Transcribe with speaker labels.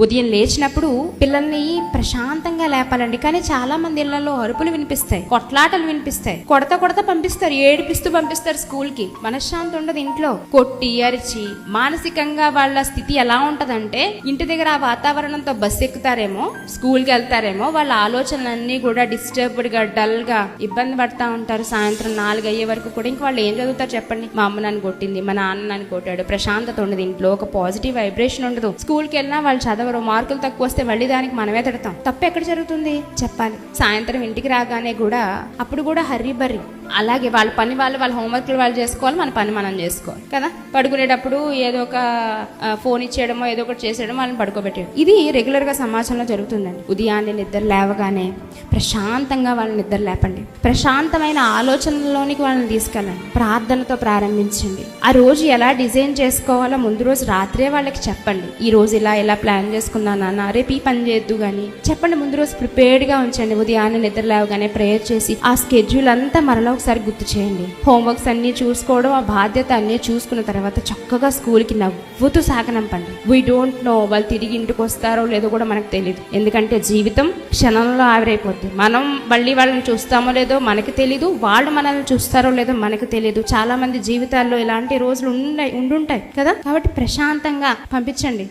Speaker 1: ఉదయం లేచినప్పుడు పిల్లల్ని ప్రశాంతంగా లేపాలండి. కానీ చాలా మంది ఇళ్లలో అరుపులు వినిపిస్తాయి, కొట్లాటలు వినిపిస్తాయి, కొడత పంపిస్తారు, ఏడిపిస్తూ పంపిస్తారు స్కూల్ కి. మనశ్శాంతి ఉండదు ఇంట్లో. కొట్టి అరిచి మానసికంగా వాళ్ళ స్థితి ఎలా ఉంటదంటే, ఇంటి దగ్గర ఆ వాతావరణంతో బస్సు ఎక్కుతారేమో, స్కూల్ కి వెళ్తారేమో, వాళ్ళ ఆలోచనలన్నీ కూడా డిస్టర్బ్డ్ గా, డల్ గా ఇబ్బంది పడతా ఉంటారు. సాయంత్రం 4 అయ్యే వరకు కూడా ఇంక వాళ్ళు ఏం చదువుతారు చెప్పండి? మా అమ్మ నన్ను కొట్టింది, మా నాన్న నన్ను కొట్టాడు. ప్రశాంతత ఉండదు ఇంట్లో, ఒక పాజిటివ్ వైబ్రేషన్ ఉండదు. స్కూల్కి వెళ్ళినా వాళ్ళు చదవరు, మార్కులు తక్కువ వస్తే మళ్ళీ దానికి మనమే తిడతాం. తప్పు ఎక్కడ జరుగుతుంది చెప్పాలి? సాయంత్రం ఇంటికి రాగానే కూడా అప్పుడు కూడా హర్రీ బర్రీ, అలాగే వాళ్ళ పని వాళ్ళ హోంవర్క్లు వాళ్ళు చేసుకోవాలి, మన పని మనం చేసుకోవాలి కదా. పడుకునేటప్పుడు ఏదో ఒక ఫోన్ ఇచ్చేయడమో ఏదో ఒకటి చేసేయడమో వాళ్ళని పడుకోబెట్టేయడం, ఇది రెగ్యులర్ గా సమాజంలో జరుగుతుందండి. ఉదయాన్నే నిద్ర లేవగానే ప్రశాంతంగా వాళ్ళని నిద్ర లేపండి, ప్రశాంతమైన ఆలోచనలోనికి వాళ్ళని తీసుకెళ్ళండి, ప్రార్థనతో ప్రారంభించండి. ఆ రోజు ఎలా డిజైన్ చేసుకోవాలో ముందు రోజు రాత్రే వాళ్ళకి చెప్పండి. ఈ రోజు ఇలా ప్లాన్ చేసుకున్నాను నాన్న, రేపు ఈ పని చేయొద్దు కానీ చెప్పండి. ముందు రోజు ప్రిపేర్డ్ గా ఉంచండి. ఉదయాన్నే నిద్ర లేవగానే ప్రేయర్ చేసి ఆ స్కెడ్యూల్ అంతా మరలా ఒకసారి గుర్తు చేయండి. హోంవర్క్స్ అన్ని చూసుకోవడం, ఆ బాధ్యత అన్ని చూసుకున్న తర్వాత చక్కగా స్కూల్కి నవ్వుతూ సాగనంపండి. వీ డోంట్ నో వాళ్ళు తిరిగి ఇంటికి వస్తారో లేదో కూడా మనకు తెలియదు. ఎందుకంటే జీవితం క్షణంలో ఆవిరైపోద్ది. మనం మళ్ళీ వాళ్ళని చూస్తామో లేదో మనకి తెలీదు, వాళ్ళు మనల్ని చూస్తారో లేదో మనకు తెలియదు. చాలా మంది జీవితాల్లో ఇలాంటి రోజులు ఉండుంటాయి కదా. కాబట్టి ప్రశాంతంగా పంపించండి.